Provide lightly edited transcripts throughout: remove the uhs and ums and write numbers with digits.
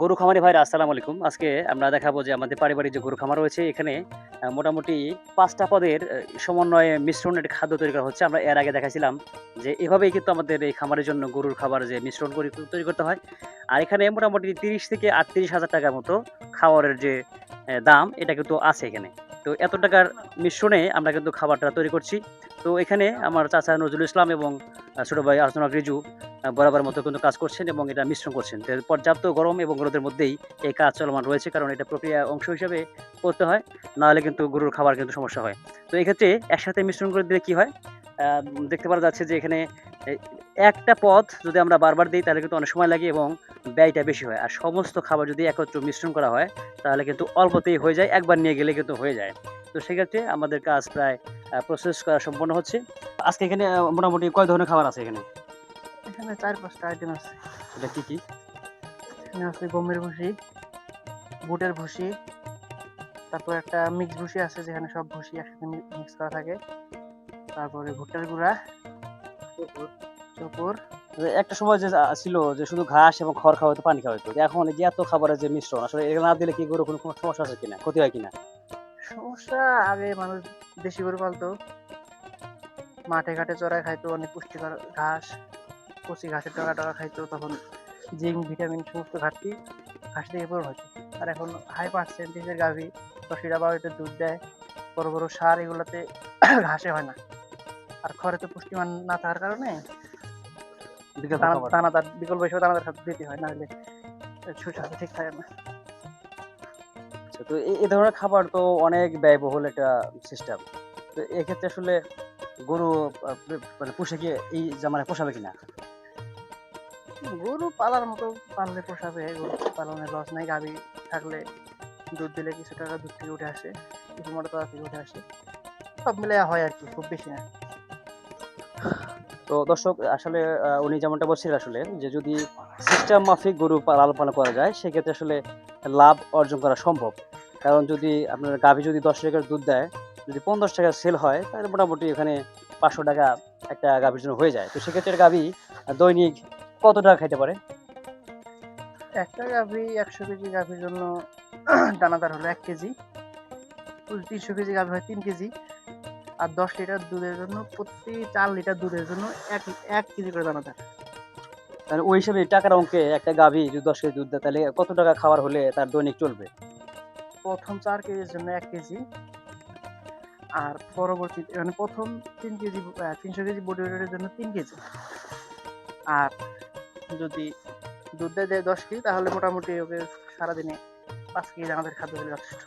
গরু খামারি ভাইরা আসসালামু আলাইকুম। আজকে আমরা দেখাবো যে আমাদের পারিবারিক যে গরু খামার রয়েছে এখানে মোটামুটি ৫ টা পদের সমন্বয়ে মিশ্রণ একটি খাদ্য তৈরি করা হচ্ছে। আমরা এর আগে দেখাইছিলাম যে এভাবেই কিন্তু আমাদের এই খামারের জন্য গরুর খাবার যে মিশ্রণ তৈরি করতে হয়। আর এখানে মোটামুটি ৩০ থেকে ৩৮,০০০ টাকার মতো খাওয়ারের যে দাম এটা কিন্তু আছে এখানে। তো এত টাকার মিশ্রণে আমরা কিন্তু খাবারটা তৈরি করছি। তো এখানে আমার চাচা নজরুল ইসলাম এবং ছোট ভাই আর্সেনাল রিজু বরাবরের মতো কিন্তু কাজ করছেন এবং এটা মিশ্রণ করছেন। তো পর্যাপ্ত গরম এবং রোদের মধ্যেই এই কাজ চলমান রয়েছে। কারণ এটা প্রক্রিয়া অংশ হিসেবে করতে হয়। নাহলে কিন্তু গরুর খাবার কিন্তু সমস্যা হয়। তো এক্ষেত্রে একসাথে মিশ্রণ করে দিলে কি হয়? আ দেখতে পারা যাচ্ছে যে এখানে এ একটা পদ যদি আমরা বারবার দেই তাহলে কিন্তু অনেক সময় লাগে এবং ব্যয়টা বেশি হয়। আর সমস্ত খাবার যদি একত্র মিশ্রণ করা হয় তাহলে কিন্তু অল্পতেই হয়ে যায়। একবার নিয়ে গেলে কিন্তু হয়ে যায়। তো সেক্ষেত্রে আমাদের কাজ প্রায় প্রসেস করা সম্পন্ন হচ্ছে। আজকে এখানে মোটামুটি কয় ধরনের খাবার আছে এখানে? এখানে ৪-৫ টা আইটেম আছে। এটা কি, কি? এখানে আছে গমের ভুসি, বুটের ভুসি, তারপর একটা মিক্স ভুসি আছে যেখানে সব ভুসি একসাথে মিক্স করা থাকে। তারপরে ভুট্টার গুঁড়া, চুকুর। একটা সময় যে ছিল যে শুধু ঘাস এবং খড় খাওয়াইতো, পানি খাওয়াইতো। এখন এই যে এত খাবারের যে মিশ্রণ আসলে এগুলো না দিলে কি গরুর কোনো সমস্যা আছে কিনা? ক্ষতি হয় কিনা? সমস্যা আগে মানুষ দেশি গরু পালতো, মাঠে ঘাটে চড়ায় খাইতো অনেক পুষ্টিকর ঘাস, কচি ঘাসের ডগা খাইতো তখন জিঙ্ক, ভিটামিন সমস্ত ঘাটতি ঘাস থেকে পূরণ হতো। আর এখন হাই পার্সেন্টেজের গাভী ১০ লিটার ১২ লিটার দুধ দেয়, বড় বড় সার এগুলোতে ঘাসে হয় না। আর খড়ে তো পুষ্টিমান না থাকার কারণে বিকল্প খাবার। দানাদার বিকল্প হিসেবে দানাদার খাদ্য দিতে হয়, নাহলে সুস্বাস্থ্য ঠিক থাকে না। আচ্ছা, তো এই ধরনের খাবার তো অনেক ব্যয়বহুল একটা সিস্টেম। তো এক্ষেত্রে আসলে গরু মানে পুষে কি এই মানে পোষাবে কিনা? গরু পালার মতো পাললে পোষাবে, গরু পালনে লস নাই। গাভী থাকলে দুধ দিলে কিছু টাকা দুধ থেকে উঠে আসে, কিছু মোটা তাজা থেকে উঠে আসে, সব মিলে হয় আর কি, খুব বেশি না। তো দর্শক আসলে উনি যেমনটা বলছিলেন আসলে যে যদি সিস্টেম মাফিক গরু লালন পালন করা যায় সেক্ষেত্রে আসলে লাভ অর্জন করা সম্ভব। কারণ যদি আপনার গাভী যদি ১০ লিটার দুধ দেয়, যদি ৫০ টাকা সেল হয় তাহলে মোটামুটি এখানে ৳৫০০ একটা গাভীর জন্য হয়ে যায়। তো সেক্ষেত্রে গাভী দৈনিক কত টাকা খাইতে পারে? একটা গাভী ১০০ কেজি গাভীর জন্য দানাদার হলো ১ কেজি, ৩০০ কেজি গাভী হয় ৩ কেজি। আর ১০ লিটার দুধের জন্য প্রতি ৪ লিটার দুধের জন্য ১ কেজি করে দানাদার। তাহলে ওই হিসেবে টাকার অঙ্কে একটা গাভী যদি ১০ কেজি দুধ দেয় তাহলে কত টাকা খাবার হলে তার দৈনিক চলবে? প্রথম ৪ কেজির জন্য ১ কেজি, আর পরবর্তী মানে প্রথম ৩ কেজি ৩০০ কেজি বডি ওয়েটের জন্য ৩ কেজি। আর যদি দুধ দেয় ১০ কেজি তাহলে মোটামুটি ওকে সারাদিনে ৫ কেজি দানাদার খাদ্য দিলে যথেষ্ট।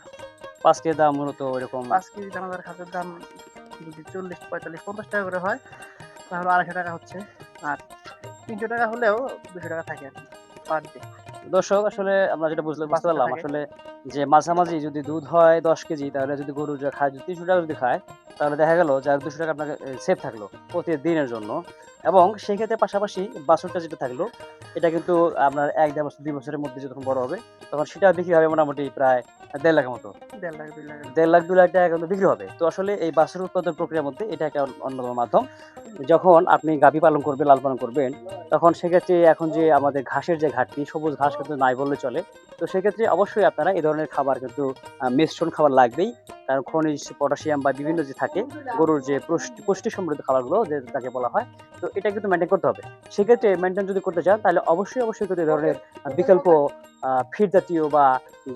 ৫ কেজি দাম মূলত ওইরকম। ৫ কেজি দানাদার খাদ্যের দাম যদি ৪০, ৪৫, ৫০ টাকা করে হয় তাহলে ২৫০ টাকা হচ্ছে। আর ৩০০ টাকা হলেও ২০০ টাকা থাকে আর কি পার ডে, দর্শক আসলে আমরা যেটা বুঝতে বাছুরটা পারলাম থাকে। আসলে যে মাঝামাঝি যদি দুধ হয় ১০ কেজি তাহলে যদি গরু যা খায় যদি ৳৩০০ যদি খায় তাহলে দেখা গেল যে আর ৳২০০ আপনাকে সেভ থাকলো প্রতিদিনের জন্য। এবং সেক্ষেত্রে পাশাপাশি বাছুরটা যেটা থাকলো এটা কিন্তু আপনার ১ ১.৫ বছর ২ বছরের মধ্যে যখন বড় হবে তখন সেটা বিক্রি হবে মোটামুটি প্রায় ১.৫ লাখের মতো। ১.৫ লাখ ২ লাখ। ১.৫ লাখ ২ লাখ টাকা কিন্তু বিক্রি হবে। তো আসলে এই বাছুর উৎপাদন প্রক্রিয়ার মধ্যে এটা একটা অন্যতম মাধ্যম। যখন আপনি গাভী পালন করবেন, লালন পালন করবেন, তখন সেক্ষেত্রে এখন যে আমাদের ঘাসের যে ঘাটতি, সবুজ ঘাস কিন্তু নাই বললেই চলে। তো সেক্ষেত্রে অবশ্যই আপনারা এ ধরনের খাবার কিন্তু মিশ্রণ খাবার লাগবেই। কারণ খনিজ, পটাশিয়াম বা বিভিন্ন যে থাকে গরুর যে পুষ্টি সমৃদ্ধ খাবারগুলো যে তাকে বলা হয়। তো এটা কিন্তু মেইনটেইন করতে হবে। সেক্ষেত্রে মেইনটেইন যদি করতে চান তাহলে অবশ্যই কিন্তু এ ধরনের বিকল্প ফিড জাতীয় বা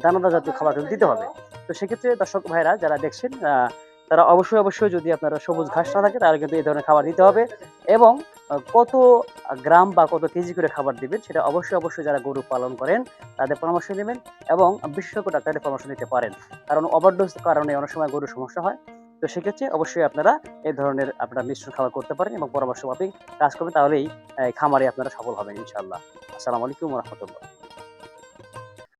দানাদার জাতীয় খাবার কিন্তু দিতে হবে। তো সেক্ষেত্রে দর্শক ভাইরা যারা দেখছেন তারা অবশ্যই যদি আপনারা সবুজ ঘাস না থাকে তাহলে কিন্তু এই ধরনের খাবার দিতে হবে এবং কত গ্রাম বা কত কেজি করে খাবার দিবেন সেটা অবশ্যই যারা গরু পালন করেন তাদের পরামর্শ নেবেন এবং বিশেষজ্ঞ ডাক্তারের পরামর্শ নিতে পারেন। কারণ ওভারডোজ কারণে অনেক সময় গরুর সমস্যা হয়। তো সেক্ষেত্রে অবশ্যই আপনারা এই ধরনের আপনারা মিশ্র খাবার করতে পারেন এবং পরামর্শ মাফিক কাজ করবেন তাহলেই খামারে আপনারা সফল হবেন ইনশাআল্লাহ। আসসালামু আলাইকুম ওয়া রাহমাতুল্লাহ।